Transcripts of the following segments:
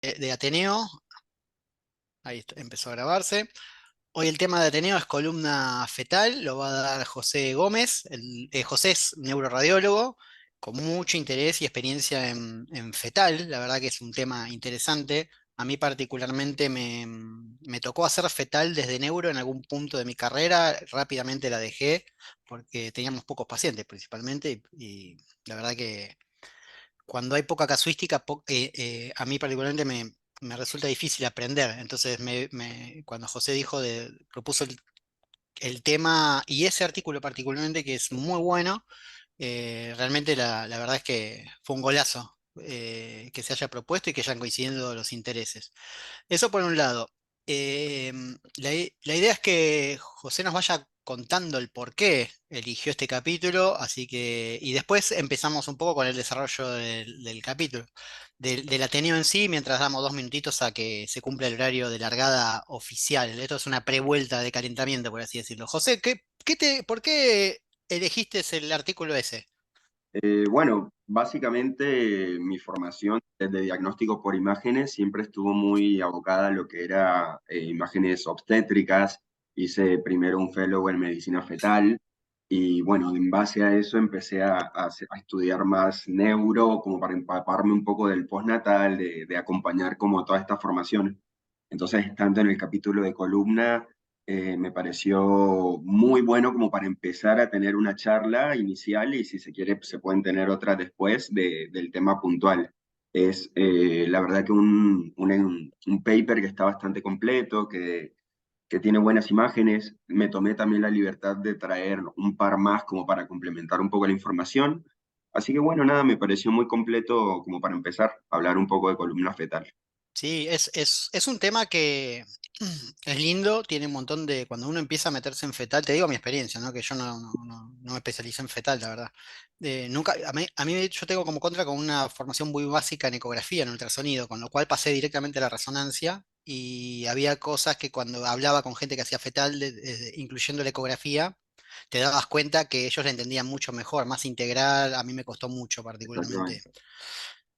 de Ateneo. Ahí empezó a grabarse. Hoy el tema de Ateneo es columna fetal, lo va a dar José Gómez. José es neuroradiólogo con mucho interés y experiencia en fetal. La verdad que es un tema interesante. A mí particularmente me tocó hacer fetal desde neuro en algún punto de mi carrera. Rápidamente la dejé porque teníamos pocos pacientes principalmente y la verdad que cuando hay poca casuística, a mí particularmente me resulta difícil aprender. Entonces, cuando José propuso el tema y ese artículo particularmente, que es muy bueno, realmente la verdad es que fue un golazo que se haya propuesto y que hayan coincidido los intereses. Eso por un lado. Eh, la idea es que José nos vaya contando el por qué eligió este capítulo, así que, y después empezamos un poco con el desarrollo del capítulo, del Ateneo en sí, mientras damos 2 minutitos a que se cumpla el horario de largada oficial. Esto es una prevuelta de calentamiento, por así decirlo. José, ¿por qué elegiste el artículo ese? Bueno, básicamente mi formación desde diagnóstico por imágenes siempre estuvo muy abocada a lo que era imágenes obstétricas. Hice primero un fellow en medicina fetal y bueno, en base a eso empecé a estudiar más neuro como para empaparme un poco del postnatal, de acompañar como toda esta formación. Entonces, tanto en el capítulo de columna me pareció muy bueno como para empezar a tener una charla inicial y si se quiere se pueden tener otras después del tema puntual. Es la verdad que un paper que está bastante completo, que tiene buenas imágenes. Me tomé también la libertad de traer un par más como para complementar un poco la información. Así que bueno, nada, me pareció muy completo como para empezar a hablar un poco de columna fetal. Sí, es un tema que es lindo, tiene un montón de. Cuando uno empieza a meterse en fetal, te digo mi experiencia, ¿no? Que yo no me especialicé en fetal, la verdad. Nunca, yo tengo como contra con una formación muy básica en ecografía, en ultrasonido, con lo cual pasé directamente a la resonancia y había cosas que cuando hablaba con gente que hacía fetal, incluyendo la ecografía, te dabas cuenta que ellos la entendían mucho mejor, más integral. A mí me costó mucho particularmente. Exactamente.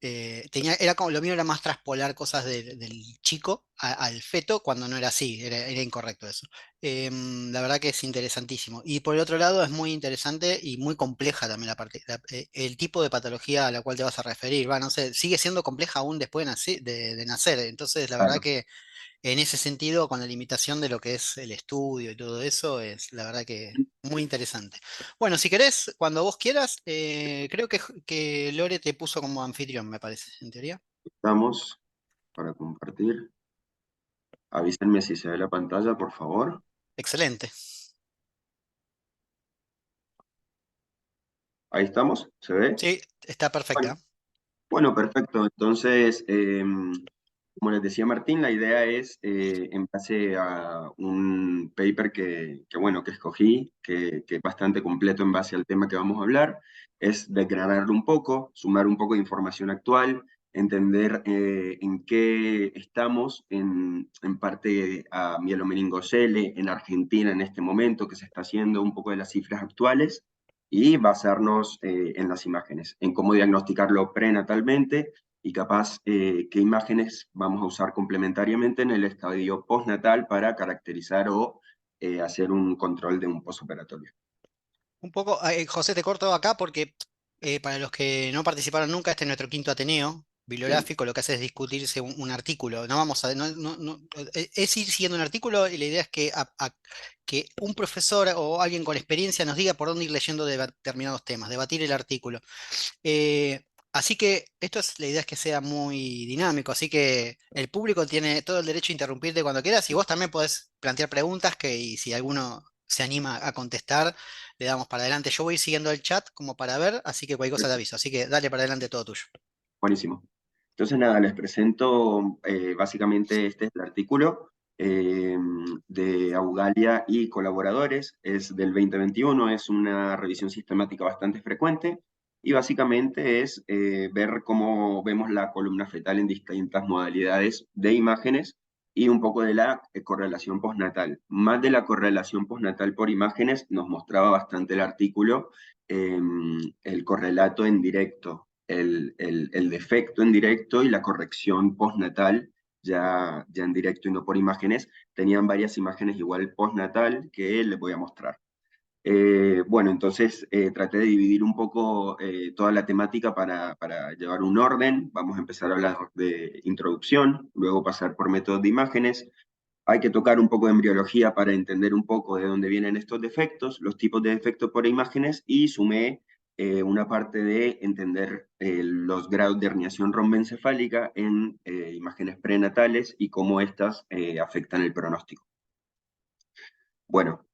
Era como lo mío era más traspolar cosas del chico al feto cuando no era así, era incorrecto eso. La verdad que es interesantísimo. Y por el otro lado es muy interesante y muy compleja también el tipo de patología a la cual te vas a referir. Va, no sé, sigue siendo compleja aún después de nacer. Entonces, la verdad Claro. que en ese sentido, con la limitación de lo que es el estudio y todo eso, es la verdad que muy interesante. Bueno, si querés, cuando vos quieras, creo que Lore te puso como anfitrión, me parece, en teoría. Estamos para compartir. Avísenme si se ve la pantalla, por favor. Excelente. Ahí estamos, ¿se ve? Sí, está Bueno, perfecta. bueno, perfecto. Entonces, como les decía Martín, la idea es, en base a un paper bueno, que escogí, que es bastante completo en base al tema que vamos a hablar, es desgranarlo un poco, sumar un poco de información actual, entender en qué estamos en parte a mielomeningocele en Argentina en este momento, que se está haciendo un poco de las cifras actuales y basarnos en las imágenes, en cómo diagnosticarlo prenatalmente y capaz qué imágenes vamos a usar complementariamente en el estadio postnatal para caracterizar o hacer un control de un postoperatorio. Un poco, José, te corto acá porque para los que no participaron nunca, este es nuestro quinto Ateneo Bien, bibliográfico, lo que hace es discutirse un artículo. No vamos a, es ir siguiendo un artículo y la idea es que un profesor o alguien con experiencia nos diga por dónde ir leyendo determinados temas, debatir el artículo. Así que la idea es que sea muy dinámico, así que el público tiene todo el derecho a interrumpirte cuando quieras y vos también podés plantear preguntas y si alguno se anima a contestar, le damos para adelante. Yo voy a ir siguiendo el chat como para ver, así que cualquier cosa te aviso. Así que dale para adelante todo tuyo. buenísimo. Entonces, nada, les presento básicamente este es el artículo de Augalia y colaboradores. Es del 2021, es una revisión sistemática bastante frecuente y básicamente es ver cómo vemos la columna fetal en distintas modalidades de imágenes y un poco de la correlación postnatal. Más de la correlación postnatal por imágenes nos mostraba bastante el artículo, el correlato en directo el defecto en directo y la corrección postnatal, ya en directo y no por imágenes. Tenían varias imágenes igual postnatal que les voy a mostrar. Bueno, entonces traté de dividir un poco toda la temática para llevar un orden. Vamos a empezar a hablar de introducción, luego pasar por métodos de imágenes. Hay que tocar un poco de embriología para entender un poco de dónde vienen estos defectos, los tipos de defectos por imágenes, y sumé una parte de entender los grados de herniación romboencefálica en imágenes prenatales y cómo estas afectan el pronóstico. Bueno,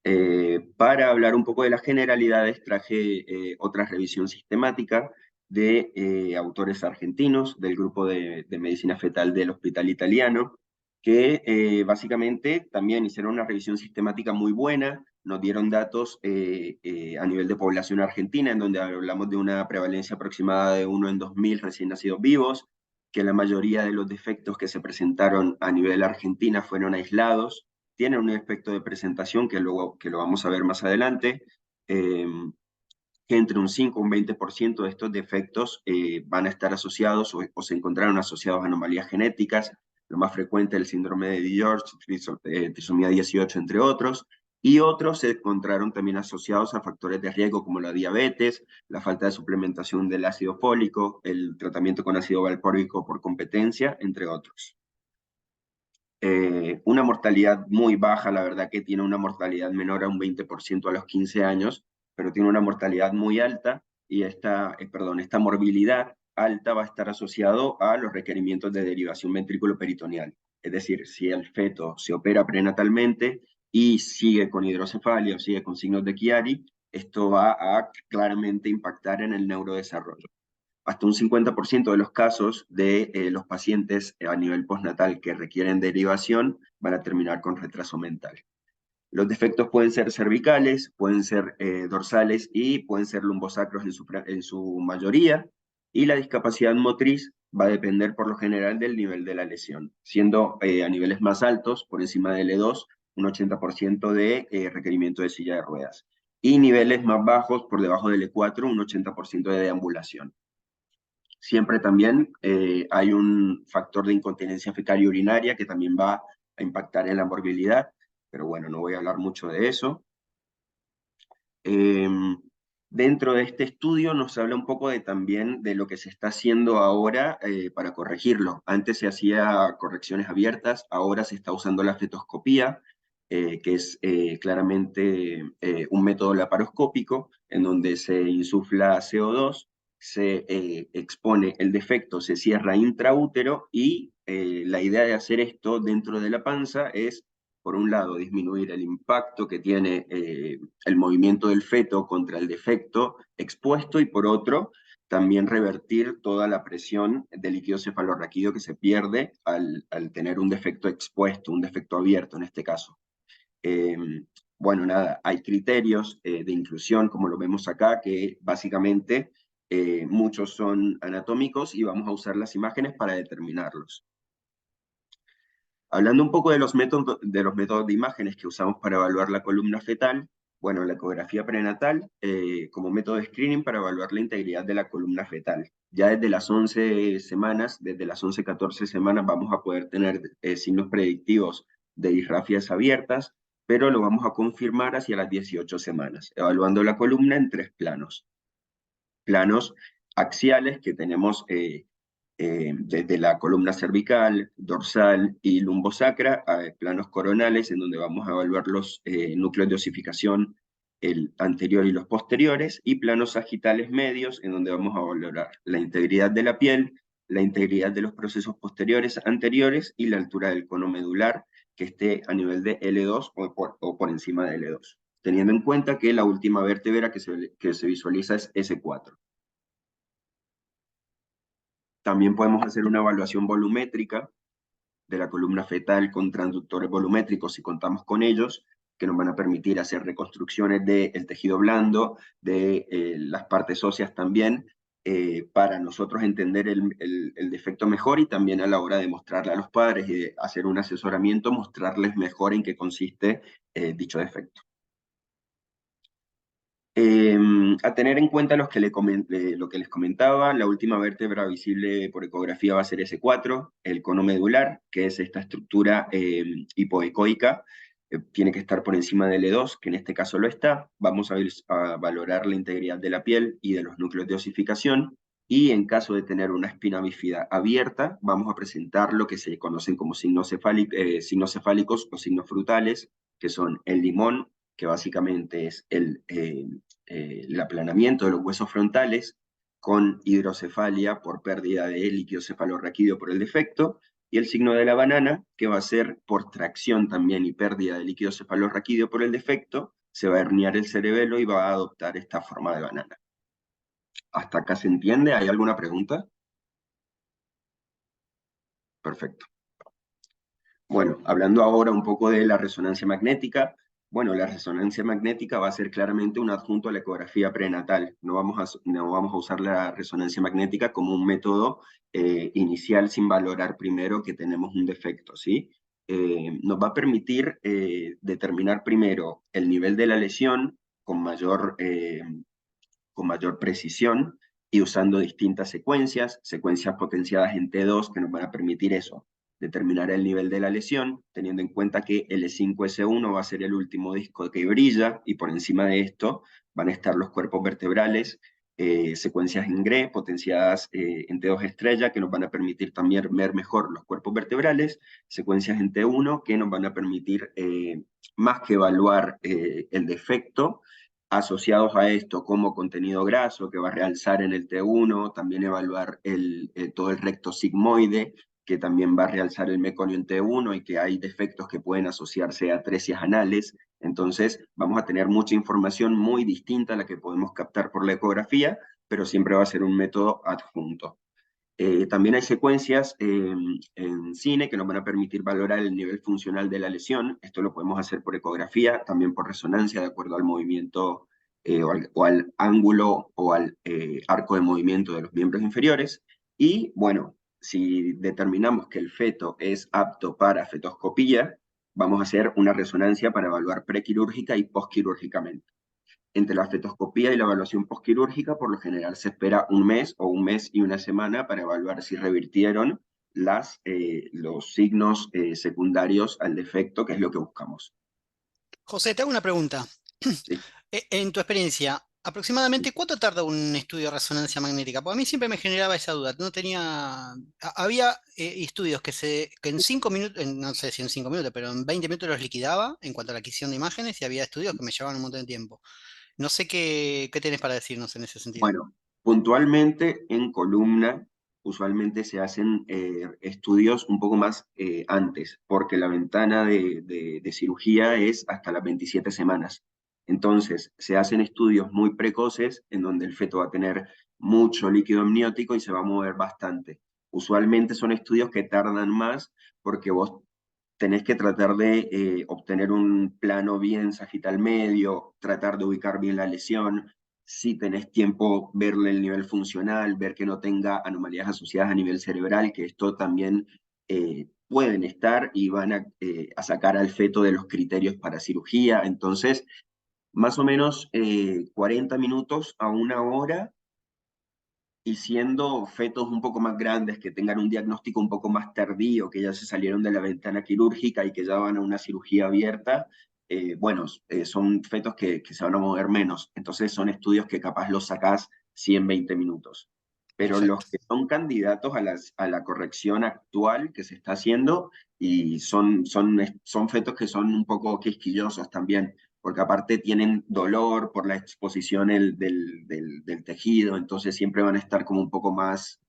para hablar un poco de las generalidades, traje otra revisión sistemática de autores argentinos del grupo de medicina fetal del Hospital Italiano, que básicamente también hicieron una revisión sistemática muy buena, nos dieron datos a nivel de población argentina, en donde hablamos de una prevalencia aproximada de 1 en 2.000 recién nacidos vivos, que la mayoría de los defectos que se presentaron a nivel argentina fueron aislados, tienen un aspecto de presentación que lo vamos a ver más adelante, que entre un 5 y un 20% de estos defectos van a estar asociados o se encontraron asociados a anomalías genéticas, lo más frecuente el síndrome de George, trisomía 18, entre otros, y otros se encontraron también asociados a factores de riesgo como la diabetes, la falta de suplementación del ácido fólico, el tratamiento con ácido valpróico por competencia, entre otros. Una mortalidad muy baja, la verdad que tiene una mortalidad menor a un 20% a los 15 años, pero tiene una mortalidad muy alta y esta morbilidad alta va a estar asociado a los requerimientos de derivación ventrículo-peritoneal. Es decir, si el feto se opera prenatalmente y sigue con hidrocefalia o sigue con signos de Chiari, esto va a claramente impactar en el neurodesarrollo. Hasta un 50% de los casos de los pacientes a nivel postnatal que requieren derivación van a terminar con retraso mental. Los defectos pueden ser cervicales, pueden ser dorsales y pueden ser lumbosacros en su mayoría, y la discapacidad motriz va a depender por lo general del nivel de la lesión, siendo a niveles más altos, por encima de L2, un 80% de requerimiento de silla de ruedas, y niveles más bajos, por debajo del E4, un 80% de deambulación. Siempre también hay un factor de incontinencia fecal y urinaria que también va a impactar en la morbilidad, pero bueno, no voy a hablar mucho de eso. Eh, Dentro de este estudio nos habla un poco también de lo que se está haciendo ahora para corregirlo. Antes se hacía correcciones abiertas, ahora se está usando la fetoscopía, que es claramente un método laparoscópico en donde se insufla CO2, se expone el defecto, se cierra intraútero y la idea de hacer esto dentro de la panza es, por un lado, disminuir el impacto que tiene el movimiento del feto contra el defecto expuesto, y por otro, también revertir toda la presión del líquido cefalorraquídeo que se pierde al tener un defecto expuesto, un defecto abierto en este caso. Eh, bueno, nada, hay criterios de inclusión, como lo vemos acá, que básicamente muchos son anatómicos y vamos a usar las imágenes para determinarlos. Hablando un poco de los métodos de imágenes que usamos para evaluar la columna fetal, bueno, la ecografía prenatal como método de screening para evaluar la integridad de la columna fetal. Ya desde las 11 semanas, desde las 11-14 semanas vamos a poder tener signos predictivos de disrafias abiertas, pero lo vamos a confirmar hacia las 18 semanas, evaluando la columna en 3 planos. Planos axiales que tenemos desde la columna cervical, dorsal y lumbosacra, a planos coronales, en donde vamos a evaluar los núcleos de osificación, el anterior y los posteriores, y planos sagitales medios, en donde vamos a valorar la integridad de la piel, la integridad de los procesos posteriores, anteriores, y la altura del cono medular, que esté a nivel de L2 o por encima de L2, teniendo en cuenta que la última vértebra que se visualiza es S4. También podemos hacer una evaluación volumétrica de la columna fetal con transductores volumétricos si contamos con ellos, que nos van a permitir hacer reconstrucciones del tejido blando, de las partes óseas también, para nosotros entender el defecto mejor, y también a la hora de mostrarle a los padres y de hacer un asesoramiento, mostrarles mejor en qué consiste dicho defecto. Eh, a tener en cuenta lo que les comentaba, la última vértebra visible por ecografía va a ser S4, el cono medular, que es esta estructura hipoecoica, tiene que estar por encima del E2, que en este caso lo está. Vamos a valorar la integridad de la piel y de los núcleos de osificación, y en caso de tener una espina bífida abierta, vamos a presentar lo que se conocen como signos cefálicos o signos frutales, que son el limón, que básicamente es el aplanamiento de los huesos frontales con hidrocefalia por pérdida de líquido cefalorraquídeo por el defecto, y el signo de la banana, que va a ser por tracción también y pérdida de líquido cefalorraquídeo por el defecto, se va a herniar el cerebelo y va a adoptar esta forma de banana. ¿Hasta acá se entiende? ¿Hay alguna pregunta? Perfecto. Bueno, hablando ahora un poco de la resonancia magnética, bueno, la resonancia magnética va a ser claramente un adjunto a la ecografía prenatal. No vamos a usar la resonancia magnética como un método inicial sin valorar primero que tenemos un defecto, ¿sí? Nos va a permitir determinar primero el nivel de la lesión con mayor precisión y usando distintas secuencias potenciadas en T2 que nos van a permitir eso, determinar el nivel de la lesión, teniendo en cuenta que L5S1 va a ser el último disco que brilla y por encima de esto van a estar los cuerpos vertebrales, secuencias en GRE potenciadas en T2 estrella que nos van a permitir también ver mejor los cuerpos vertebrales, secuencias en T1 que nos van a permitir más que evaluar el defecto, asociados a esto como contenido graso que va a realzar en el T1, también evaluar todo el recto sigmoide, que también va a realzar el meconio en T1 y que hay defectos que pueden asociarse a atresia anales. Entonces vamos a tener mucha información muy distinta a la que podemos captar por la ecografía, pero siempre va a ser un método adjunto. También hay secuencias en cine que nos van a permitir valorar el nivel funcional de la lesión. Esto lo podemos hacer por ecografía, también por resonancia, de acuerdo al movimiento o al ángulo o al arco de movimiento de los miembros inferiores. Y bueno, si determinamos que el feto es apto para fetoscopía, vamos a hacer una resonancia para evaluar prequirúrgica y postquirúrgicamente. Entre la fetoscopía y la evaluación postquirúrgica, por lo general se espera un mes o un mes y una semana para evaluar si revirtieron los signos secundarios al defecto, que es lo que buscamos. José, te hago una pregunta. ¿Sí? En tu experiencia, aproximadamente cuánto tarda un estudio de resonancia magnética? Porque a mí siempre me generaba esa duda. No tenía. Había estudios que en 5 minutos, no sé si en 5 minutos, pero en 20 minutos los liquidaba en cuanto a la adquisición de imágenes y había estudios que me llevaban un montón de tiempo. No sé qué tenés para decirnos en ese sentido. Bueno, puntualmente en columna, usualmente se hacen estudios un poco más antes, porque la ventana de cirugía es hasta las 27 semanas. Entonces, se hacen estudios muy precoces en donde el feto va a tener mucho líquido amniótico y se va a mover bastante. Usualmente son estudios que tardan más porque vos tenés que tratar de obtener un plano bien sagital medio, tratar de ubicar bien la lesión. Si tenés tiempo, verle el nivel funcional, ver que no tenga anomalías asociadas a nivel cerebral, que esto también pueden estar y van a sacar al feto de los criterios para cirugía. Entonces, más o menos 40 minutos a una hora, y siendo fetos un poco más grandes, que tengan un diagnóstico un poco más tardío, que ya se salieron de la ventana quirúrgica y que ya van a una cirugía abierta, bueno, son fetos que se van a mover menos. Entonces son estudios que capaz los sacás 120 minutos. Pero los Perfecto. que son candidatos a la corrección actual que se está haciendo, y son fetos que son un poco quisquillosos también, porque aparte tienen dolor por la exposición del tejido, entonces siempre van a estar como un poco más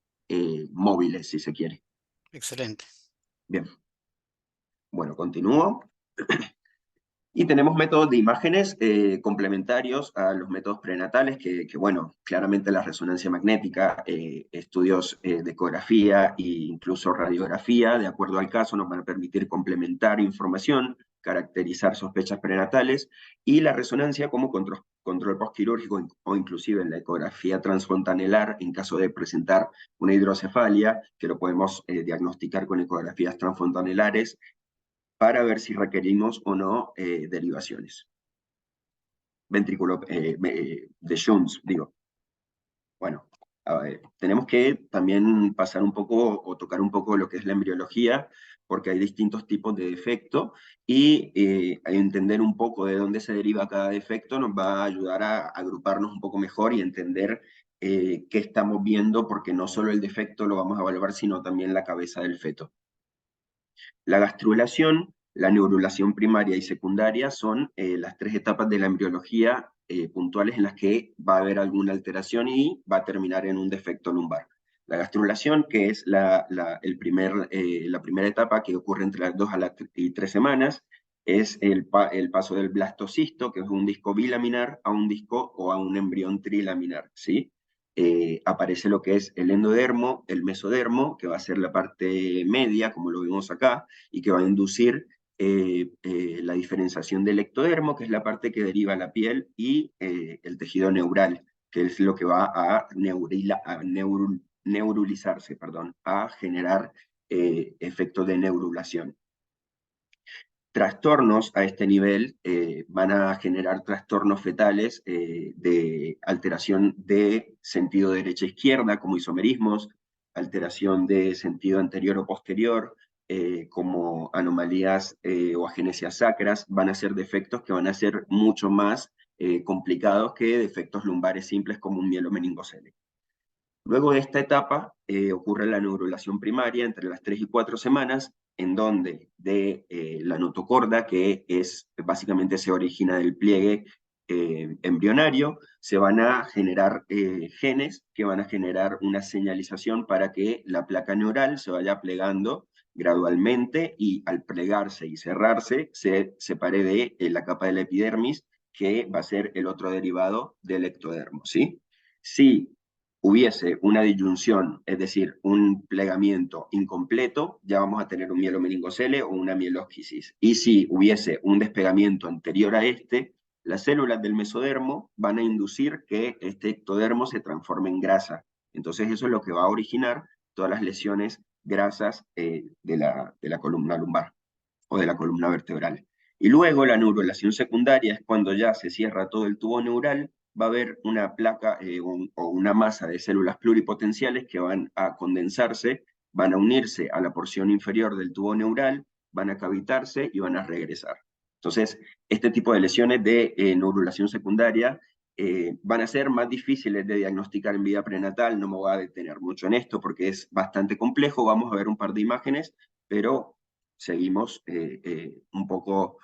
móviles, si se quiere. Excelente. Bien, bueno, continúo. Y tenemos métodos de imágenes complementarios a los métodos prenatales, bueno, claramente la resonancia magnética, estudios de ecografía e incluso radiografía, de acuerdo al caso, nos van a permitir complementar información, caracterizar sospechas prenatales, y la resonancia como control postquirúrgico o inclusive en la ecografía transfontanelar en caso de presentar una hidrocefalia, que lo podemos diagnosticar con ecografías transfontanelares para ver si requerimos o no derivaciones. ventrículo de Jones, digo. Bueno, a ver, tenemos que también pasar un poco o tocar un poco lo que es la embriología, porque hay distintos tipos de defecto y entender un poco de dónde se deriva cada defecto nos va a ayudar a agruparnos un poco mejor y entender qué estamos viendo, porque no solo el defecto lo vamos a evaluar, sino también la cabeza del feto. La gastrulación, la neurulación primaria y secundaria son las tres etapas de la embriología puntuales en las que va a haber alguna alteración y va a terminar en un defecto lumbar. La gastrulación, que es la primera etapa que ocurre entre las 2 y 3 semanas, es el paso del blastocisto, que es un disco bilaminar, a un disco o a un embrión trilaminar, ¿sí? Aparece lo que es el endodermo, el mesodermo, que va a ser la parte media, como lo vemos acá, y que va a inducir la diferenciación del ectodermo, que es la parte que deriva la piel, y el tejido neural, que es lo que va a, neurulizarse, perdón, a generar efectos de neurulación. Trastornos a este nivel van a generar trastornos fetales de alteración de sentido derecha-izquierda, como isomerismos, alteración de sentido anterior o posterior, como anomalías o agenesias sacras, van a ser defectos que van a ser mucho más complicados que defectos lumbares simples como un mielomeningocele. Luego de esta etapa ocurre la neurulación primaria entre las 3 y 4 semanas, en donde de la notocorda, que es básicamente se origina del pliegue embrionario, se van a generar genes que van a generar una señalización para que la placa neural se vaya plegando gradualmente y al plegarse y cerrarse se separe de la capa de la epidermis, que va a ser el otro derivado del ectodermo, ¿sí? Si hubiese una disyunción, es decir, un plegamiento incompleto, ya vamos a tener un mielomeningocele o una mielosquisis. Y si hubiese un despegamiento anterior a este, las células del mesodermo van a inducir que este ectodermo se transforme en grasa. Entonces eso es lo que va a originar todas las lesiones grasas de la columna lumbar o de la columna vertebral. Y luego la neurulación secundaria es cuando ya se cierra todo el tubo neural, va a haber una placa o una masa de células pluripotenciales que van a condensarse, van a unirse a la porción inferior del tubo neural, van a cavitarse y van a regresar. Entonces, este tipo de lesiones de neurulación secundaria van a ser más difíciles de diagnosticar en vida prenatal. No me voy a detener mucho en esto porque es bastante complejo. Vamos a ver un par de imágenes, pero seguimos un poco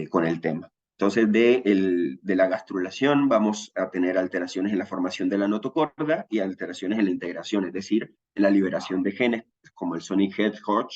con el tema. Entonces, de la gastrulación vamos a tener alteraciones en la formación de la notocorda y alteraciones en la integración, es decir, en la liberación de genes como el Sonic Hedgehog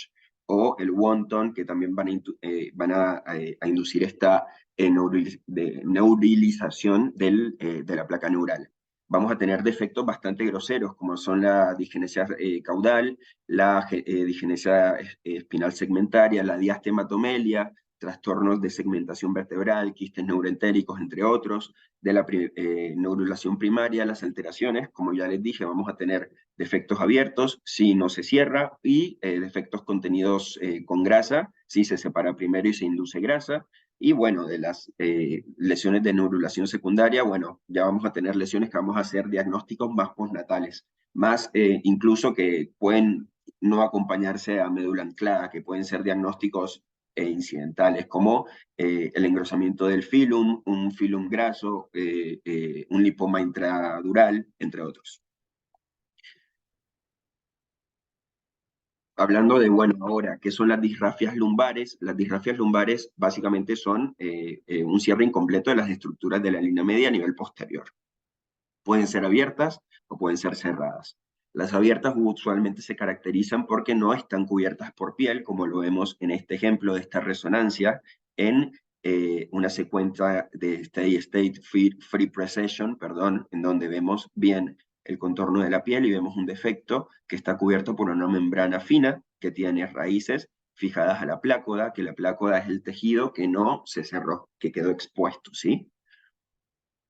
o el Wonton, que también van a inducir esta neurilización de la placa neural. Vamos a tener defectos bastante groseros, como son la disgenesia caudal, la disgenesia espinal segmentaria, la diastematomelia, trastornos de segmentación vertebral, quistes neuroentéricos, entre otros. De la neurulación primaria, las alteraciones, como ya les dije, vamos a tener defectos abiertos si no se cierra y defectos contenidos con grasa si se separa primero y se induce grasa. Y bueno, de las lesiones de neurulación secundaria, bueno, ya vamos a tener lesiones que vamos a hacer diagnósticos más postnatales, más incluso que pueden no acompañarse a médula anclada, que pueden ser diagnósticos incidentales, como el engrosamiento del filum, un filum graso, un lipoma intradural, entre otros. Hablando de, bueno, ahora, ¿qué son las disrafias lumbares? Las disrafias lumbares básicamente son un cierre incompleto de las estructuras de la línea media a nivel posterior. Pueden ser abiertas o pueden ser cerradas. Las abiertas usualmente se caracterizan porque no están cubiertas por piel, como lo vemos en este ejemplo de esta resonancia, en una secuencia de steady-state free precession, perdón, en donde vemos bien el contorno de la piel y vemos un defecto que está cubierto por una membrana fina que tiene raíces fijadas a la plácoda, que la plácoda es el tejido que no se cerró, que quedó expuesto, ¿sí?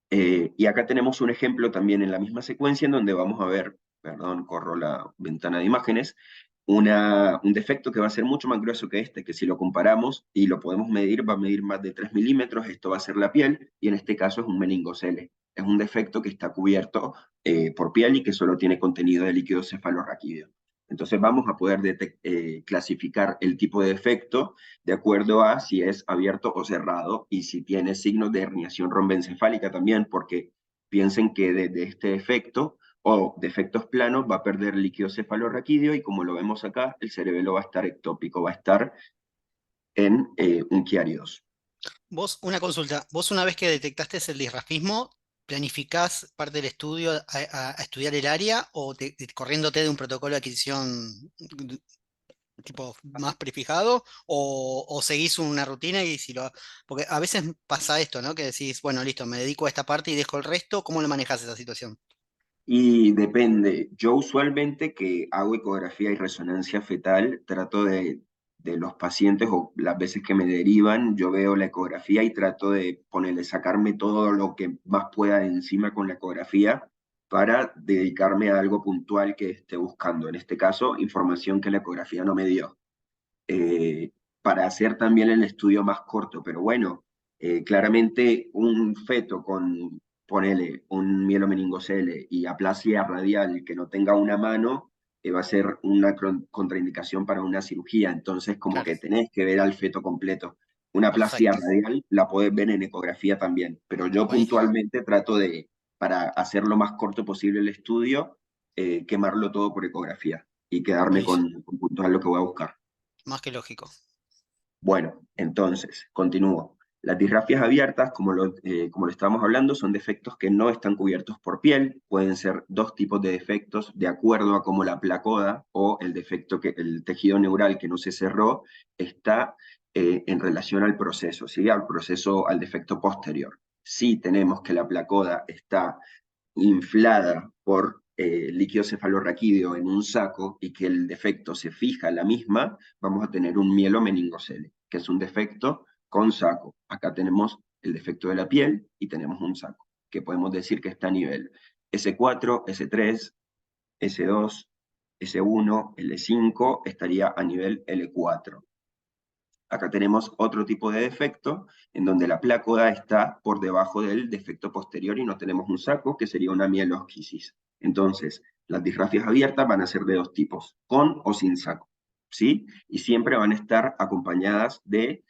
Y acá tenemos un ejemplo también en la misma secuencia en donde vamos a ver, perdón, corro la ventana de imágenes, un defecto que va a ser mucho más grueso que este, que si lo comparamos y lo podemos medir, va a medir más de 3 milímetros, esto va a ser la piel, y en este caso es un meningocele. Es un defecto que está cubierto por piel y que solo tiene contenido de líquido cefalorraquídeo. Entonces vamos a poder clasificar el tipo de defecto de acuerdo a si es abierto o cerrado y si tiene signos de herniación romboencefálica también, porque piensen que de este defecto o defectos planos va a perder líquido cefalorraquídeo y como lo vemos acá, el cerebelo va a estar ectópico, va a estar en un Chiari-2. Vos, una consulta, vos una vez que detectaste el disrafismo, ¿planificás parte del estudio a estudiar el área o corriéndote de un protocolo de adquisición tipo más prefijado o seguís una rutina y si lo... Porque a veces pasa esto, ¿no? Que decís, bueno, listo, me dedico a esta parte y dejo el resto, ¿cómo lo manejas esa situación? Y depende, yo usualmente que hago ecografía y resonancia fetal, trato de los pacientes o las veces que me derivan, yo veo la ecografía y trato de ponerle, sacarme todo lo que más pueda de encima con la ecografía para dedicarme a algo puntual que esté buscando. En este caso, información que la ecografía no me dio. Para hacer también el estudio más corto, pero bueno, claramente un feto con, ponele, un mielomeningocele y aplasia radial que no tenga una mano, va a ser una contraindicación para una cirugía, entonces como Claro, que tenés que ver al feto completo. Una aplasia perfecto. radial la podés ver en ecografía también, pero yo Buenísimo. puntualmente trato de, para hacer lo más corto posible el estudio, quemarlo todo por ecografía y quedarme Buenísimo. con puntual lo que voy a buscar. Más que lógico. Bueno, entonces, continúo. Las disrafias abiertas, como lo estábamos hablando, son defectos que no están cubiertos por piel. Pueden ser dos tipos de defectos de acuerdo a cómo la placoda o el defecto que el tejido neural que no se cerró está en relación al proceso, ¿sí? Al proceso, al defecto posterior. Si tenemos que la placoda está inflada por líquido cefalorraquídeo en un saco y que el defecto se fija a la misma, vamos a tener un mielomeningocele, que es un defecto con saco. Acá tenemos el defecto de la piel y tenemos un saco, que podemos decir que está a nivel S4, S3, S2, S1, L5, estaría a nivel L4. Acá tenemos otro tipo de defecto en donde la plácoda está por debajo del defecto posterior y no tenemos un saco, que sería una mielosquisis. Entonces, las disrafias abiertas van a ser de dos tipos, con o sin saco, ¿sí? Y siempre van a estar acompañadas de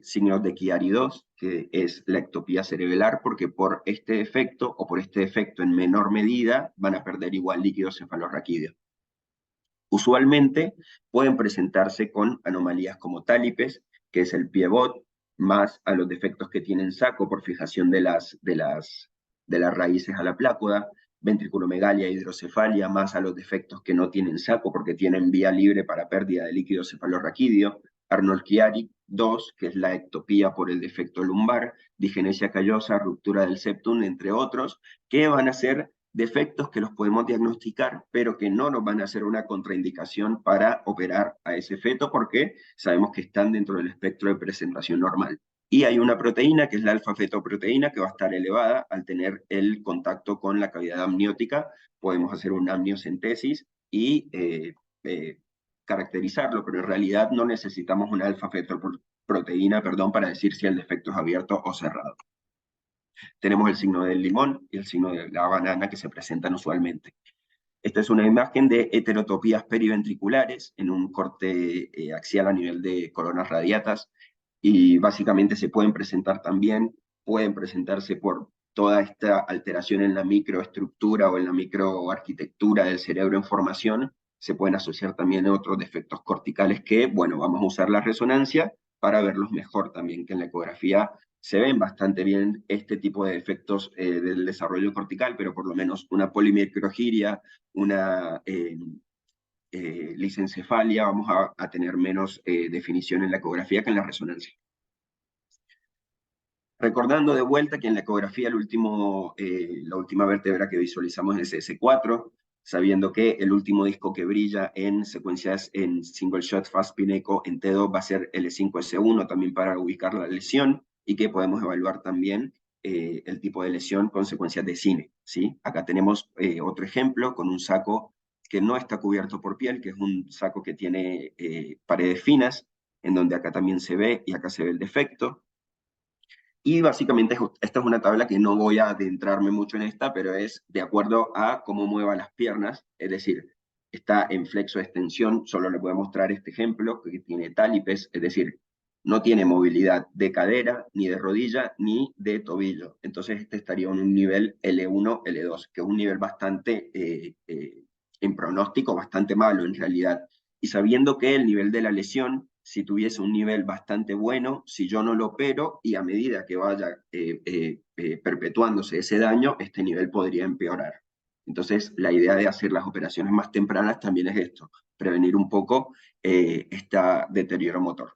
signos de Chiari-2, que es la ectopía cerebelar, porque por este defecto o por este defecto en menor medida van a perder igual líquido cefalorraquídeo. Usualmente pueden presentarse con anomalías como tálipes, que es el piebot, más a los defectos que tienen saco por fijación de las raíces a la plácoda, ventriculomegalia, hidrocefalia, más a los defectos que no tienen saco porque tienen vía libre para pérdida de líquido cefalorraquídeo, Arnold-Chiari 2, que es la ectopía por el defecto lumbar, digenesia callosa, ruptura del septum, entre otros, que van a ser defectos que los podemos diagnosticar, pero que no nos van a hacer una contraindicación para operar a ese feto porque sabemos que están dentro del espectro de presentación normal. Y hay una proteína que es la alfa-fetoproteína que va a estar elevada al tener el contacto con la cavidad amniótica. Podemos hacer una amniocentesis y caracterizarlo, pero en realidad no necesitamos una alfa-fetoproteína, perdón, para decir si el defecto es abierto o cerrado. Tenemos el signo del limón y el signo de la banana que se presentan usualmente. Esta es una imagen de heterotopías periventriculares en un corte axial a nivel de coronas radiatas y básicamente se pueden presentar también, pueden presentarse por toda esta alteración en la microestructura o en la microarquitectura del cerebro en formación, se pueden asociar también a otros defectos corticales que, bueno, vamos a usar la resonancia para verlos mejor también, que en la ecografía se ven bastante bien este tipo de defectos del desarrollo cortical, pero por lo menos una polimicrogiria, una lisencefalia, vamos a tener menos definición en la ecografía que en la resonancia. Recordando de vuelta que en la ecografía la última vértebra que visualizamos es S4, sabiendo que el último disco que brilla en secuencias en single shot fast pineco en T2 va a ser L5S1 también para ubicar la lesión y que podemos evaluar también el tipo de lesión con secuencias de cine, ¿sí? Acá tenemos otro ejemplo con un saco que no está cubierto por piel, que es un saco que tiene paredes finas, en donde acá también se ve y acá se ve el defecto. Y básicamente esta es una tabla que no voy a adentrarme mucho en esta, pero es de acuerdo a cómo mueva las piernas, es decir, está en flexo extensión, solo le voy a mostrar este ejemplo, que tiene tálipes, es decir, no tiene movilidad de cadera, ni de rodilla, ni de tobillo. Entonces este estaría en un nivel L1, L2, que es un nivel bastante, en pronóstico, bastante malo en realidad. Y sabiendo que el nivel de la lesión, si tuviese un nivel bastante bueno, si yo no lo opero y a medida que vaya perpetuándose ese daño, este nivel podría empeorar. Entonces, la idea de hacer las operaciones más tempranas también es esto, prevenir un poco este deterioro motor.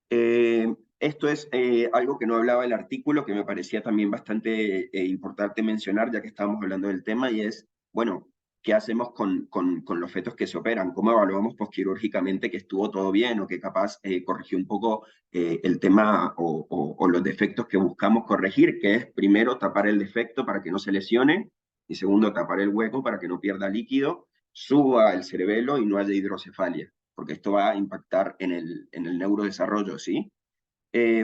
Esto es algo que no hablaba el artículo, que me parecía también bastante importante mencionar, ya que estábamos hablando del tema, y es, bueno, ¿qué hacemos con los fetos que se operan? ¿Cómo evaluamos posquirúrgicamente que estuvo todo bien o que capaz corrigió un poco el tema o los defectos que buscamos corregir, que es primero tapar el defecto para que no se lesione, y segundo tapar el hueco para que no pierda líquido, suba el cerebelo y no haya hidrocefalia, porque esto va a impactar en el neurodesarrollo, ¿sí?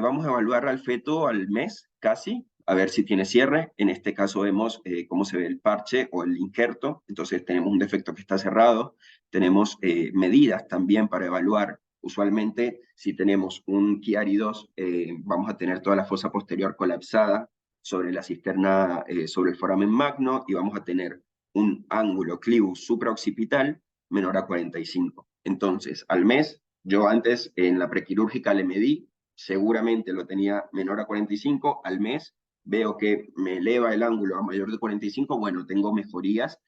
Vamos a evaluar al feto al mes casi, a ver si tiene cierre. En este caso vemos cómo se ve el parche o el injerto. Entonces tenemos un defecto que está cerrado. Tenemos medidas también para evaluar. Usualmente, si tenemos un Chiari 2, vamos a tener toda la fosa posterior colapsada sobre la cisterna, sobre el foramen magno, y vamos a tener un ángulo clivus supraoccipital menor a 45. Entonces, al mes, yo antes en la prequirúrgica le medí, seguramente lo tenía menor a 45, al mes veo que me eleva el ángulo a mayor de 45, bueno, tengo mejorías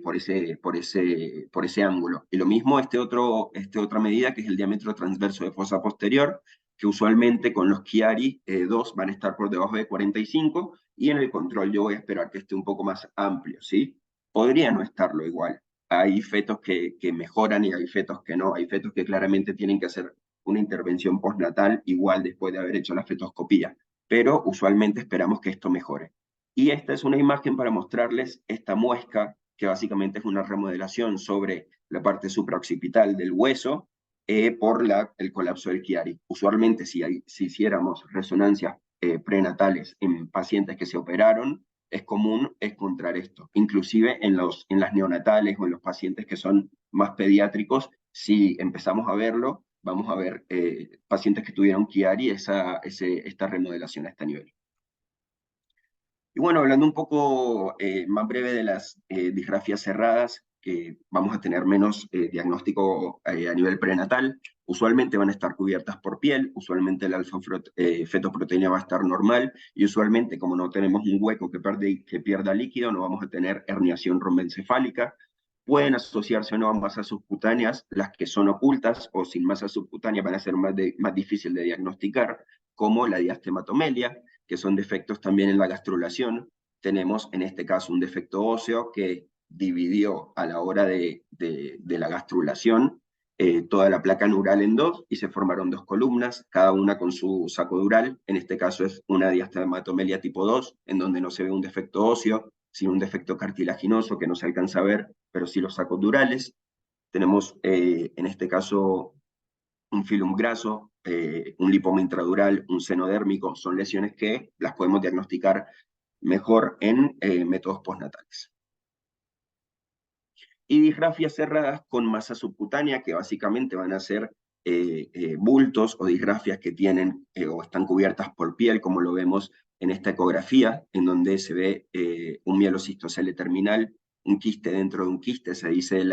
por ese ángulo. Y lo mismo otra medida que es el diámetro transverso de fosa posterior, que usualmente con los Chiari 2 van a estar por debajo de 45, y en el control yo voy a esperar que esté un poco más amplio, ¿sí? Podría no estarlo igual. Hay fetos que mejoran y hay fetos que no. Hay fetos que claramente tienen que hacer una intervención postnatal igual después de haber hecho la fetoscopía, pero usualmente esperamos que esto mejore. Y esta es una imagen para mostrarles esta muesca, que básicamente es una remodelación sobre la parte supraoccipital del hueso por el colapso del Chiari. Usualmente si hiciéramos resonancias prenatales en pacientes que se operaron, es común encontrar esto. Inclusive en las neonatales o en los pacientes que son más pediátricos, si empezamos a verlo, vamos a ver pacientes que tuvieron Chiari esta remodelación a este nivel. Y bueno, hablando un poco más breve de las disgrafías cerradas, que vamos a tener menos diagnóstico a nivel prenatal, usualmente van a estar cubiertas por piel, usualmente el alfa-fetoproteína va a estar normal, y usualmente como no tenemos un hueco que pierda líquido, no vamos a tener herniación rombencefálica. Pueden asociarse o no a masas subcutáneas, las que son ocultas o sin masa subcutánea van a ser más difícil de diagnosticar, como la diastematomelia, que son defectos también en la gastrulación. Tenemos en este caso un defecto óseo que dividió a la hora de la gastrulación toda la placa neural en dos y se formaron dos columnas, cada una con su saco dural. En este caso es una diastematomelia tipo 2, en donde no se ve un defecto óseo, sino un defecto cartilaginoso que no se alcanza a ver, pero sí los sacos durales. Tenemos en este caso un filum graso, un lipoma intradural, un seno dérmico, son lesiones que las podemos diagnosticar mejor en métodos postnatales. Y disgrafias cerradas con masa subcutánea, que básicamente van a ser bultos o disgrafias que tienen o están cubiertas por piel, como lo vemos en esta ecografía, en donde se ve un mielocistocele terminal, un quiste dentro de un quiste, se dice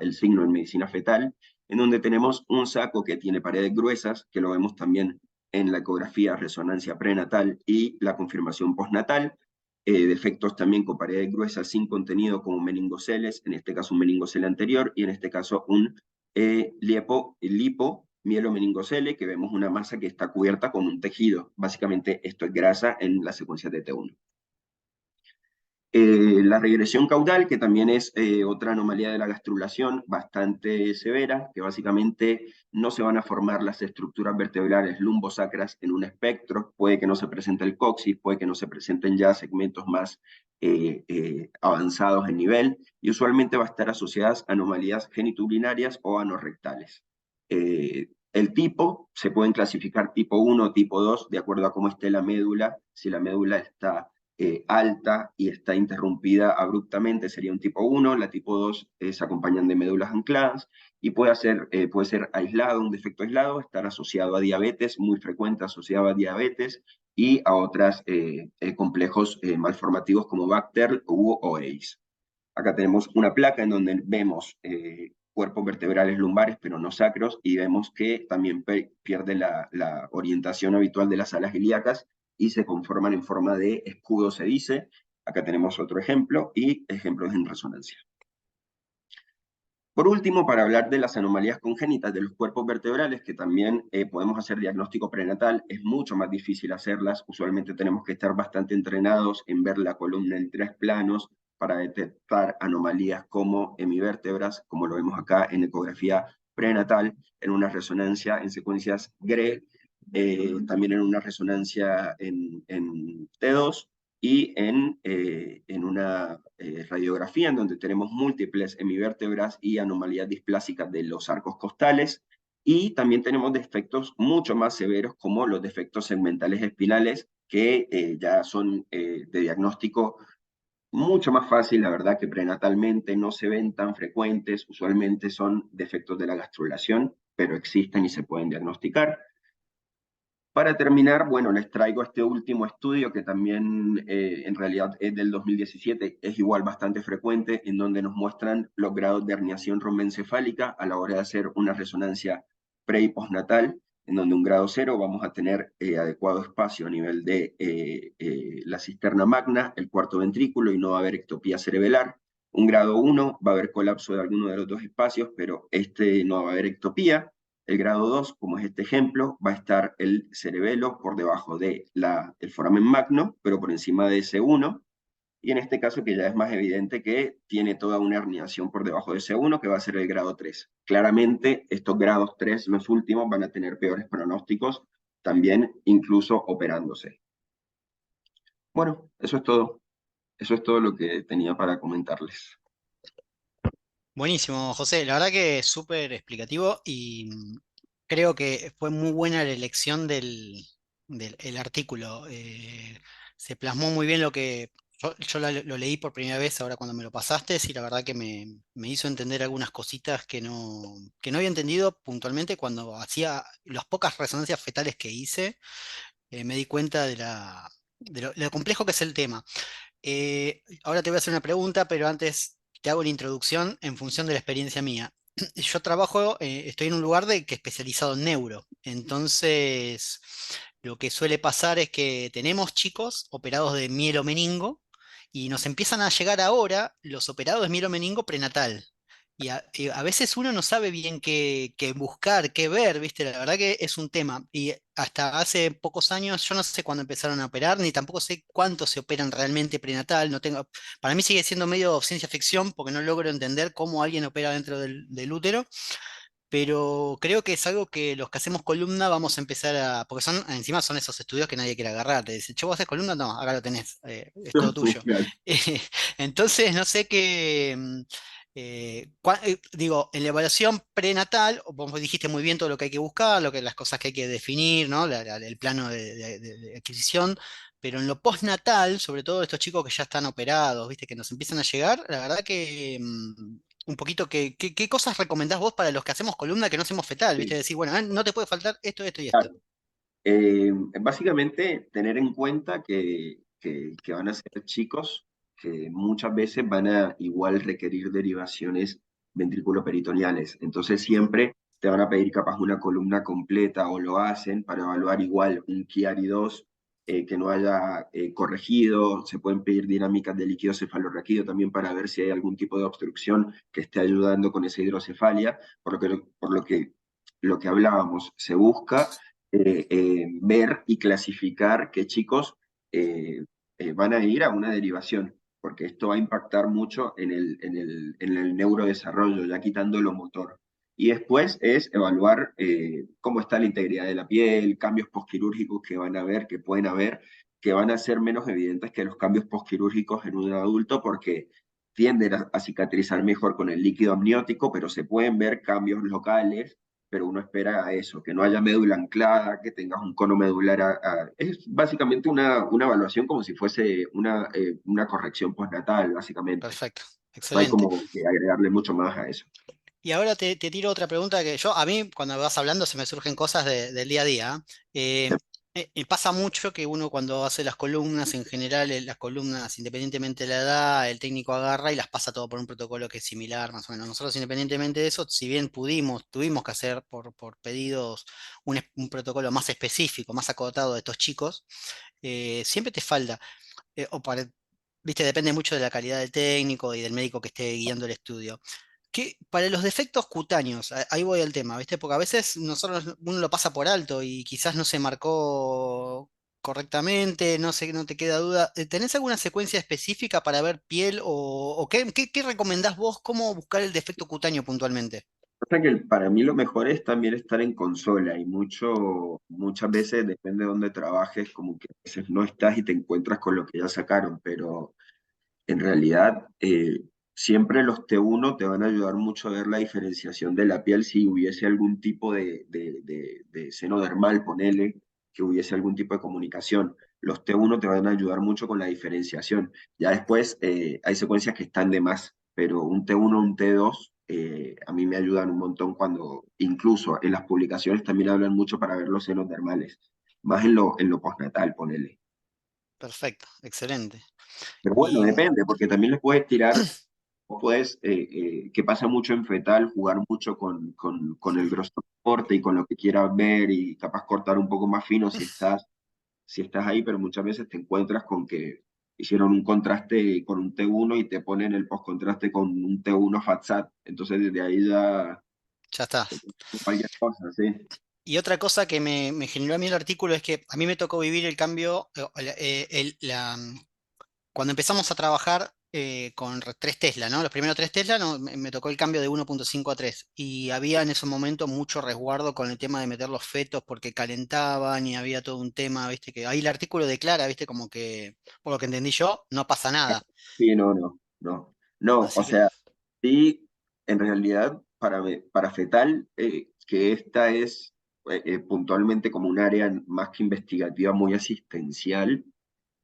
el signo en medicina fetal, en donde tenemos un saco que tiene paredes gruesas, que lo vemos también en la ecografía resonancia prenatal y la confirmación postnatal, defectos también con paredes gruesas sin contenido como meningoceles, en este caso un meningocele anterior y en este caso un lipo mielomeningocele, que vemos una masa que está cubierta con un tejido. Básicamente esto es grasa en la secuencia de T1. La regresión caudal, que también es otra anomalía de la gastrulación bastante severa, que básicamente no se van a formar las estructuras vertebrales lumbosacras en un espectro, puede que no se presente el coxis, puede que no se presenten ya segmentos más avanzados en nivel, y usualmente va a estar asociadas a anomalías genitourinarias o anorrectales. El tipo, se pueden clasificar tipo 1 o tipo 2 de acuerdo a cómo esté la médula. Si la médula está alta y está interrumpida abruptamente, sería un tipo 1. La tipo 2 se acompañan de médulas ancladas y puede ser aislado, un defecto aislado, estar asociado a diabetes, muy frecuente asociado a diabetes y a otros complejos malformativos como Bacter u OACE. Acá tenemos una placa en donde vemos cuerpos vertebrales lumbares, pero no sacros, y vemos que también pierde la orientación habitual de las alas ilíacas y se conforman en forma de escudo, se dice. Acá tenemos otro ejemplo y ejemplos en resonancia. Por último, para hablar de las anomalías congénitas de los cuerpos vertebrales, que también podemos hacer diagnóstico prenatal, es mucho más difícil hacerlas. Usualmente tenemos que estar bastante entrenados en ver la columna en 3 planos para detectar anomalías como hemivértebras, como lo vemos acá en ecografía prenatal, en una resonancia en secuencias GRE, también en una resonancia en T2 y en una radiografía en donde tenemos múltiples hemivértebras y anomalías displásicas de los arcos costales, y también tenemos defectos mucho más severos como los defectos segmentales espinales, que ya son de diagnóstico mucho más fácil, la verdad, que prenatalmente, no se ven tan frecuentes, usualmente son defectos de la gastrulación, pero existen y se pueden diagnosticar. Para terminar, bueno, les traigo este último estudio que también en realidad es del 2017, es igual bastante frecuente, en donde nos muestran los grados de herniación romboencefálica a la hora de hacer una resonancia pre y postnatal, en donde un grado 0 vamos a tener adecuado espacio a nivel de la cisterna magna, el cuarto ventrículo, y no va a haber ectopía cerebelar. Un grado 1 va a haber colapso de alguno de los dos espacios, pero no va a haber ectopía. El grado 2, como es este ejemplo, va a estar el cerebelo por debajo del foramen magno, pero por encima de ese 1. Y en este caso, que ya es más evidente que tiene toda una herniación por debajo de ese 1, que va a ser el grado 3. Claramente, estos grados 3, los últimos, van a tener peores pronósticos, también incluso operándose. Bueno, eso es todo. Eso es todo lo que tenía para comentarles. Buenísimo, José. La verdad que es súper explicativo y creo que fue muy buena la elección del artículo. Se plasmó muy bien lo que yo lo leí por primera vez ahora cuando me lo pasaste, y la verdad que me hizo entender algunas cositas que no había entendido puntualmente cuando hacía las pocas resonancias fetales que hice. Me di cuenta de lo complejo que es el tema. Ahora te voy a hacer una pregunta, pero antes te hago una introducción en función de la experiencia mía. Yo trabajo, estoy en un lugar que especializado en neuro. Entonces, lo que suele pasar es que tenemos chicos operados de mielomeningo y nos empiezan a llegar ahora los operados de mielomeningo prenatal. Y a veces uno no sabe bien qué buscar, qué ver, ¿viste? La verdad que es un tema. Y hasta hace pocos años, yo no sé cuándo empezaron a operar, ni tampoco sé cuánto se operan realmente prenatal. No tengo, para mí sigue siendo medio ciencia ficción porque no logro entender cómo alguien opera dentro del útero, pero creo que es algo que los que hacemos columna vamos a empezar porque encima son esos estudios que nadie quiere agarrar. Te dicen, che, vos haces columna, no, acá lo tenés, es todo tuyo. Claro. Entonces, no sé qué, digo, en la evaluación prenatal, vos dijiste muy bien todo lo que hay que buscar, las cosas que hay que definir, ¿no? El plano de adquisición. Pero en lo postnatal, sobre todo estos chicos que ya están operados, ¿viste? Que nos empiezan a llegar, la verdad que un poquito qué cosas recomendás vos para los que hacemos columna que no hacemos fetal, ¿viste? Sí, Decir, bueno, no te puede faltar esto, esto y esto. claro. Básicamente, tener en cuenta que van a ser chicos que muchas veces van a igual requerir derivaciones ventrículo-peritoneales. Entonces, siempre te van a pedir capaz una columna completa o lo hacen para evaluar igual un Chiari 2 que no haya corregido. Se pueden pedir dinámicas de líquido cefalorraquídeo también para ver si hay algún tipo de obstrucción que esté ayudando con esa hidrocefalia. Por lo que hablábamos, se busca ver y clasificar qué chicos van a ir a una derivación. porque esto va a impactar mucho en el neurodesarrollo, ya quitando lo motor. Y después es evaluar cómo está la integridad de la piel, cambios posquirúrgicos que van a haber, que pueden haber, que van a ser menos evidentes que los cambios posquirúrgicos en un adulto porque tienden a cicatrizar mejor con el líquido amniótico, pero se pueden ver cambios locales, pero uno espera a eso, que no haya médula anclada, que tengas un cono medular. Es básicamente una evaluación como si fuese una corrección postnatal, básicamente. Perfecto, No hay excelente. como que agregarle mucho más a eso. Y ahora te tiro otra pregunta que yo, a mí, cuando vas hablando, se me surgen cosas del día a día. Pasa mucho que uno cuando hace las columnas, en general, las columnas, independientemente de la edad, el técnico agarra y las pasa todo por un protocolo que es similar, más o menos. Nosotros, independientemente de eso, si bien tuvimos que hacer por pedidos un protocolo más específico, más acotado de estos chicos, siempre te falta, o para, viste, depende mucho de la calidad del técnico y del médico que esté guiando el estudio. Para los defectos cutáneos, ahí voy al tema, ¿viste? Porque a veces uno lo pasa por alto y quizás no se marcó correctamente, no sé, no te queda duda. ¿Tenés alguna secuencia específica para ver piel o qué recomendás vos? ¿Cómo buscar el defecto cutáneo puntualmente? Pasa que para mí lo mejor es también estar en consola y muchas veces depende de dónde trabajes, como que a veces no estás y te encuentras con lo que ya sacaron, pero en realidad siempre los T1 te van a ayudar mucho a ver la diferenciación de la piel si hubiese algún tipo de seno dermal, ponele, que hubiese algún tipo de comunicación. Los T1 te van a ayudar mucho con la diferenciación. Ya después hay secuencias que están de más, pero un T1, un T2, a mí me ayudan un montón cuando, incluso en las publicaciones también hablan mucho para ver los senos dermales, más en lo postnatal, ponele. Perfecto, excelente. Pero bueno, Y depende, porque también les puedes tirar, o puedes, que pasa mucho en fetal, jugar mucho con el grosor del corte y con lo que quieras ver y capaz cortar un poco más fino si estás ahí, pero muchas veces te encuentras con que hicieron un contraste con un T1 y te ponen el postcontraste con un T1 FATSAT. Entonces desde ahí ya ya está. cualquier cosa, ¿sí? Y otra cosa que me generó a mí el artículo es que a mí me tocó vivir el cambio, cuando empezamos a trabajar con 3 Tesla, ¿no? Los primeros 3 Tesla me tocó el cambio de 1.5 a 3 y había en ese momento mucho resguardo con el tema de meter los fetos porque calentaban y había todo un tema, ¿viste? Que ahí el artículo declara, ¿viste? Como que, por lo que entendí yo, no pasa nada. Sí, no, no, no. No, o Así que, sea, sí, en realidad, para fetal, que esta es puntualmente como un área más que investigativa, muy asistencial,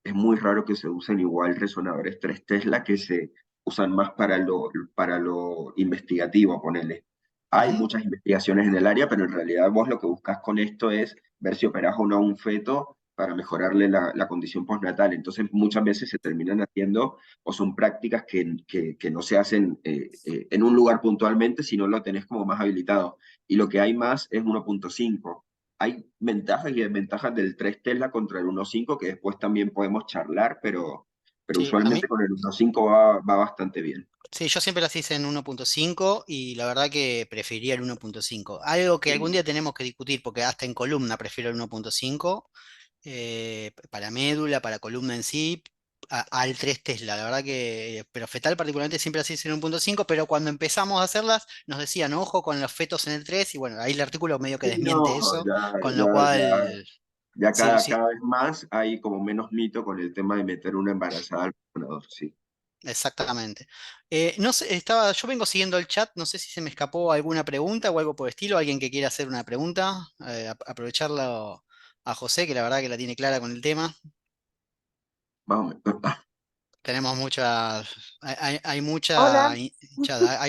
es muy raro que se usen igual resonadores 3 Tesla que se usan más para lo investigativo, ponele. Hay ujú, muchas investigaciones en el área, pero en realidad vos lo que buscas con esto es ver si operás o no a un feto para mejorarle la condición postnatal. Entonces, muchas veces se terminan haciendo o son prácticas que no se hacen en un lugar puntualmente, sino lo tenés como más habilitado. Y lo que hay más es 1.5. Hay ventajas y desventajas del 3 Tesla contra el 1.5 que después también podemos charlar, pero sí, a usualmente mí, con el 1.5 va bastante bien. sí, yo siempre las hice en 1.5 y la verdad que preferiría el 1.5. Algo que algún Sí. día tenemos que discutir porque hasta en columna prefiero el 1.5 para médula, para columna en sí, al 3 Tesla. La verdad que, pero fetal particularmente siempre así es en 1.5, pero cuando empezamos a hacerlas nos decían, ojo con los fetos en el 3 y bueno, ahí el artículo medio que Sí, desmiente no, eso, ya, con lo ya, ya, cual, ya sí, sí, cada vez más hay como menos mito con el tema de meter una embarazada al planador, sí. exactamente. No sé, yo vengo siguiendo el chat, no sé si se me escapó alguna pregunta o algo por el estilo, alguien que quiera hacer una pregunta, aprovecharlo a José, que la verdad que la tiene clara con el tema. Más o menos. Tenemos muchas, hay mucha Hola, hinchada.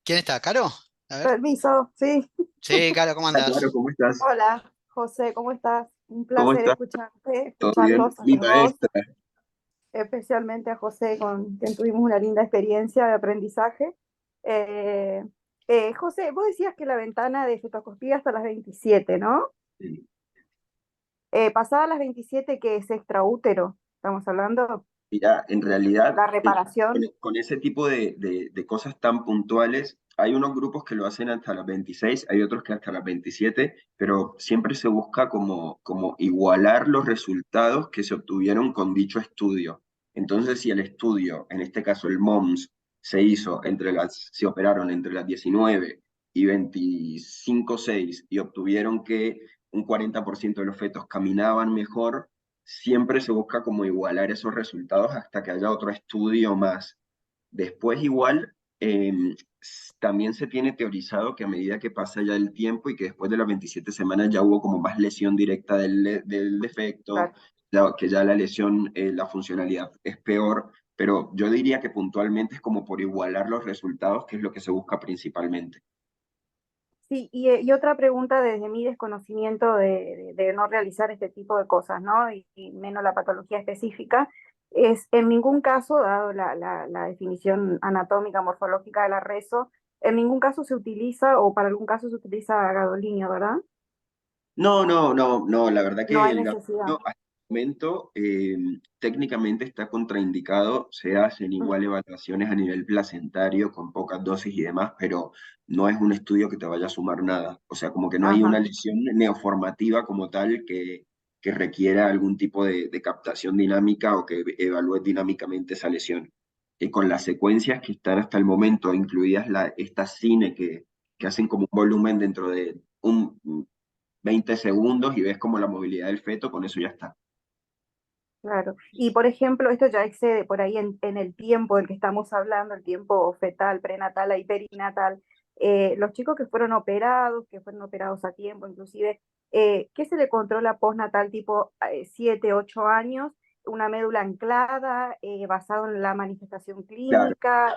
¿Quién está? ¿Caro? A ver. permiso, sí. Sí, Caro, ¿cómo Ah, claro, andás? ¿cómo estás? Hola, José, ¿cómo estás? Un ¿Cómo placer estás? escucharte, ¿Todo bien? escucharlos a Mi los dos, maestra. especialmente a José, con quien tuvimos una linda experiencia de aprendizaje. Eh, José, vos decías que la ventana de fetoscopía hasta las 27, ¿no? Sí. Pasada las 27, que es extraútero, estamos hablando, Mira, en realidad, la reparación. con ese tipo de cosas tan puntuales, hay unos grupos que lo hacen hasta las 26, hay otros que hasta las 27, pero siempre se busca como igualar los resultados que se obtuvieron con dicho estudio. Entonces, si el estudio, en este caso el MOMS, se operaron entre las 19 y 25/6 y obtuvieron que un 40% de los fetos caminaban mejor, siempre se busca como igualar esos resultados hasta que haya otro estudio más. Después igual, también se tiene teorizado que a medida que pasa ya el tiempo y que después de las 27 semanas ya hubo como más lesión directa del defecto, Claro. que ya la lesión, la funcionalidad es peor, pero yo diría que puntualmente es como por igualar los resultados, que es lo que se busca principalmente. Sí, y otra pregunta desde mi desconocimiento de no realizar este tipo de cosas, ¿no? Y menos la patología específica, es en ningún caso, dado la definición anatómica, morfológica de la reso, en ningún caso se utiliza, o para algún caso se utiliza gadolinio, ¿verdad? No, no, no, no, la verdad No que hay el necesidad. gasolio hasta el momento técnicamente está contraindicado, se hacen igual evaluaciones a nivel placentario con pocas dosis y demás, pero no es un estudio que te vaya a sumar nada. O sea, como que no hay una Ajá, lesión neoformativa como tal que requiera algún tipo de captación dinámica o que evalúe dinámicamente esa lesión. Y con las secuencias que están hasta el momento, incluidas estas cine que hacen como un volumen dentro de un 20 segundos y ves como la movilidad del feto, con eso ya está. claro. Y por ejemplo, esto ya excede por ahí en el tiempo del que estamos hablando, el tiempo fetal, prenatal y perinatal. Los chicos que fueron operados a tiempo, inclusive, ¿qué se le controla postnatal tipo 7, 8 años? Una médula anclada, basado en la manifestación Claro, clínica,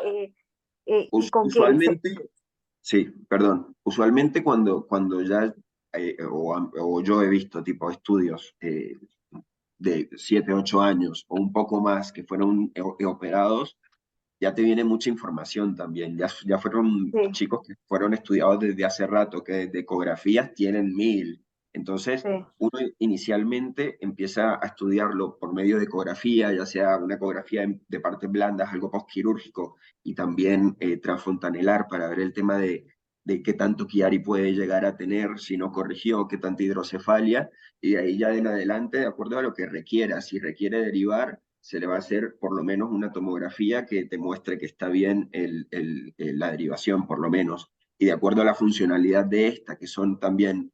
y con qué usualmente, sí, perdón, usualmente cuando ya, o yo he visto tipo estudios de 7 8 años o un poco más que fueron operados, ya te viene mucha información también. Ya fueron sí, chicos que fueron estudiados desde hace rato, que desde ecografías tienen 1000. Entonces, sí, uno inicialmente empieza a estudiarlo por medio de ecografía, ya sea una ecografía de partes blandas, algo postquirúrgico, y también transfontanelar para ver el tema de qué tanto Chiari puede llegar a tener, si no corrigió, qué tanta hidrocefalia, y de ahí ya en adelante, de acuerdo a lo que requiera, si requiere derivar, se le va a hacer por lo menos una tomografía que te muestre que está bien la derivación, por lo menos. Y de acuerdo a la funcionalidad de esta, que son también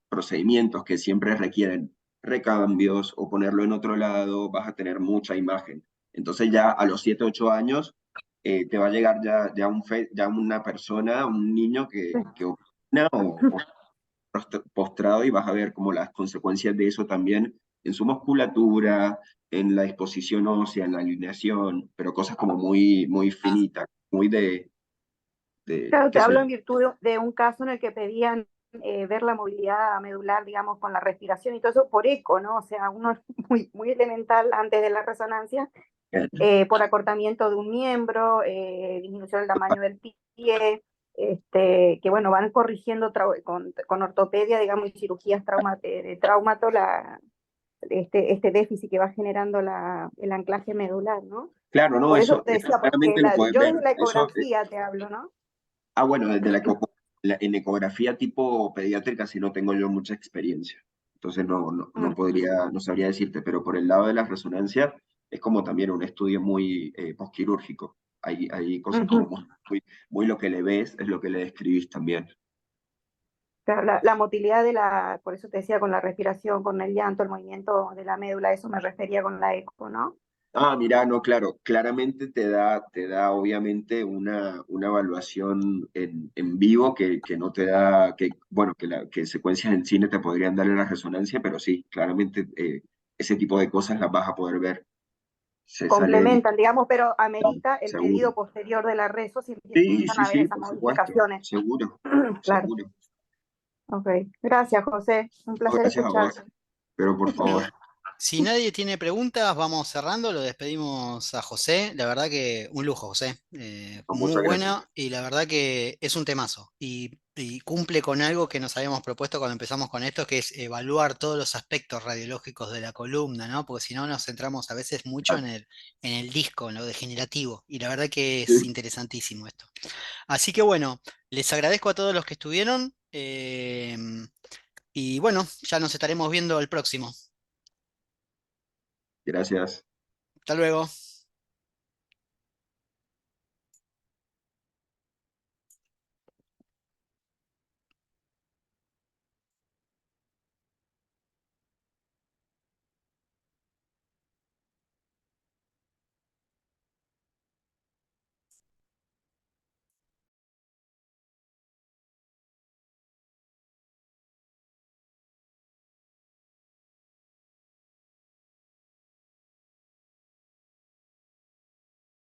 procedimientos que siempre requieren recambios o ponerlo en otro lado, vas a tener mucha imagen. Entonces ya a los 7 8 años te va a llegar ya una persona, un niño sí. que opina o postrado y vas a ver como las consecuencias de eso también en su musculatura, en la disposición ósea, en la alineación, pero cosas como muy, muy finitas, muy Claro, te qué sé hablo yo. en virtud de un caso en el que pedían ver la movilidad medular, digamos, con la respiración y todo eso por eco, ¿no? O sea, uno es muy elemental antes de la resonancia, por acortamiento de un miembro, disminución del tamaño del pie, que bueno, van corrigiendo con ortopedia, digamos, y cirugías de traumato, este déficit que va generando el anclaje medular, ¿no? Claro, no, Por eso eso te decía, claramente porque lo puedes yo ver. desde la Eso, ecografía te hablo, ¿no? bueno, desde en ecografía tipo pediátrica sí no tengo yo mucha experiencia. Entonces no Mm, podría, no sabría decirte, pero por el lado de las resonancias es como también un estudio muy posquirúrgico. Hay cosas como ujú. muy lo que le ves es lo que le describís también. Claro, la motilidad por eso te decía, con la respiración, con el llanto, el movimiento de la médula, eso me refería con la eco, ¿no? Ah, mira, no, claro, claramente te da obviamente una evaluación en vivo que no te da, bueno, que secuencias en cine te podrían dar en la resonancia, pero sí, claramente ese tipo de cosas las vas a poder ver. Se sale Complementan, digamos, pero claro, amerita el seguro. pedido posterior de la reso si Sí, empiezan sí, a haber sí, esas por supuesto, modificaciones. seguro, Claro, seguro. ok. Gracias, José. Un No, placer gracias a vos, escucharte. pero por favor. Bueno, si nadie tiene preguntas, vamos cerrando, lo despedimos a José. La verdad que un lujo, José. No, Muy muchas gracias. buena y la verdad que es un temazo. Y cumple con algo que nos habíamos propuesto cuando empezamos con esto, que es evaluar todos los aspectos radiológicos de la columna, ¿no? Porque si no nos centramos a veces mucho Ah, en el disco, en lo degenerativo. Y la verdad que es sí, interesantísimo esto. Así que bueno, les agradezco a todos los que estuvieron. Y bueno, ya nos estaremos viendo el próximo. gracias. Hasta luego.